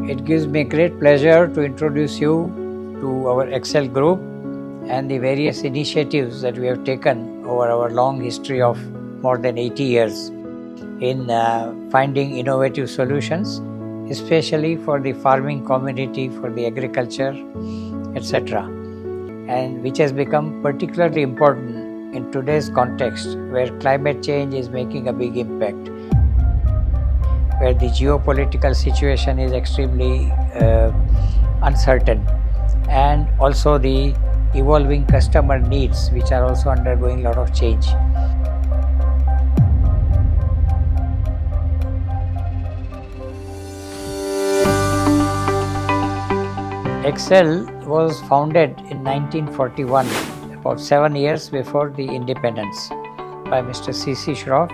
It gives me great pleasure to introduce you to our Excel Group and the various initiatives that we have taken over our long history of more than 80 years in finding innovative solutions, especially for the farming community, for the agriculture, etc., and which has become particularly important in today's context where climate change is making a big impact, where the geopolitical situation is extremely uncertain, and also the evolving customer needs, which are also undergoing a lot of change. Excel was founded in 1941, about 7 years before the independence, by Mr. C.C. Shroff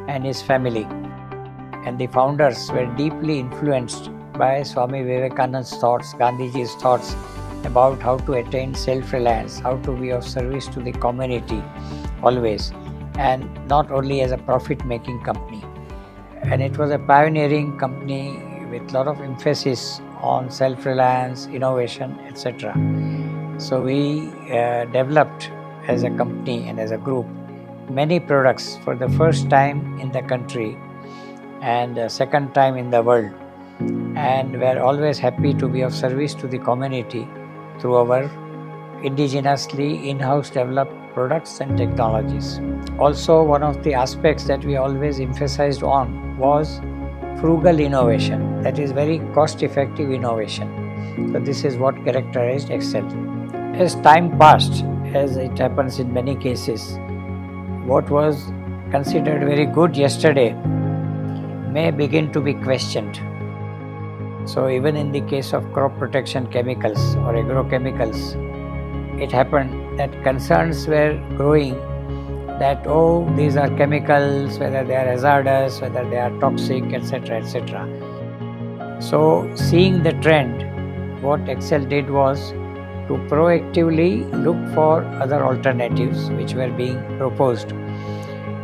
and his family. And the founders were deeply influenced by Swami Vivekananda's thoughts, Gandhiji's thoughts about how to attain self-reliance, how to be of service to the community always, and not only as a profit-making company. And it was a pioneering company with a lot of emphasis on self-reliance, innovation, etc. So we developed as a company and as a group many products for the first time in the country and second time in the world, and we are always happy to be of service to the community through our indigenously in-house developed products and technologies. Also, one of the aspects that we always emphasized on was frugal innovation, that is very cost-effective innovation. So this is what characterized Excel. As time passed, as it happens in many cases, what was considered very good yesterday may begin to be questioned. So even in the case of crop protection chemicals or agrochemicals, it happened that concerns were growing that, these are chemicals, whether they are hazardous, whether they are toxic, etc., etc. So seeing the trend, what Excel did was to proactively look for other alternatives which were being proposed.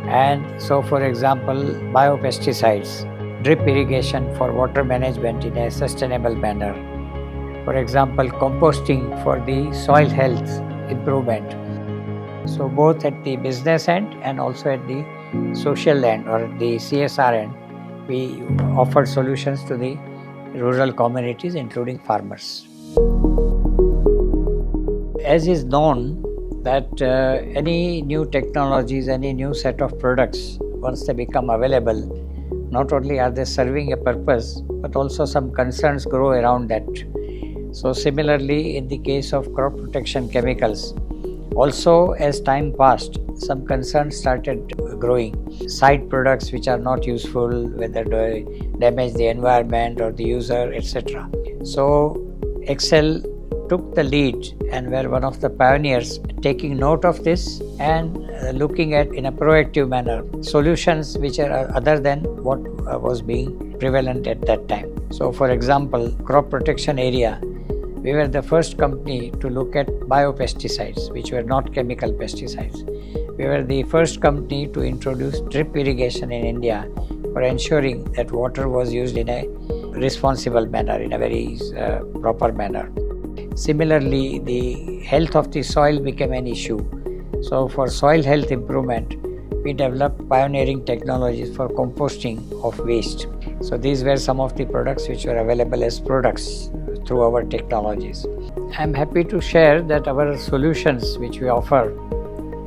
And so, for example, biopesticides, drip irrigation for water management in a sustainable manner. For example, composting for the soil health improvement. So both at the business end and also at the social end or the CSR end, we offered solutions to the rural communities, including farmers. As is known that any new technologies, any new set of products, once they become available, not only are they serving a purpose, but also some concerns grow around that. So similarly, in the case of crop protection chemicals, also as time passed, some concerns started growing. Side products which are not useful, whether they damage the environment or the user, etc. So Excel took the lead and were one of the pioneers taking note of this and looking at, in a proactive manner, solutions which are other than what was being prevalent at that time. So for example, crop protection area, we were the first company to look at biopesticides, which were not chemical pesticides. We were the first company to introduce drip irrigation in India for ensuring that water was used in a responsible manner, in a very proper manner. Similarly, the health of the soil became an issue. So for soil health improvement, we developed pioneering technologies for composting of waste. So these were some of the products which were available as products through our technologies. I am happy to share that our solutions which we offer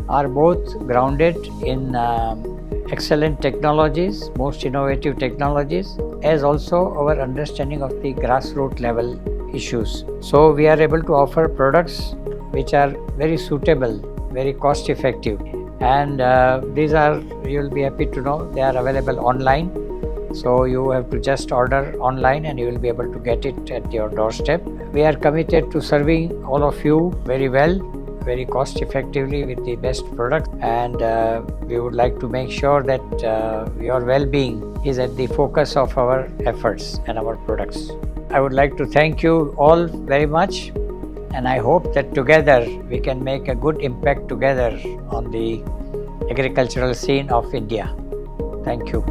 are both grounded in excellent technologies, most innovative technologies, as also our understanding of the grassroots level issues. So we are able to offer products which are very suitable, very cost effective, and these are, you will be happy to know, they are available online. So you have to just order online and you will be able to get it at your doorstep. We are committed to serving all of you very well, very cost effectively with the best product, and we would like to make sure that your well-being is at the focus of our efforts and our products. I would like to thank you all very much, and I hope that together we can make a good impact together on the agricultural scene of India. Thank you.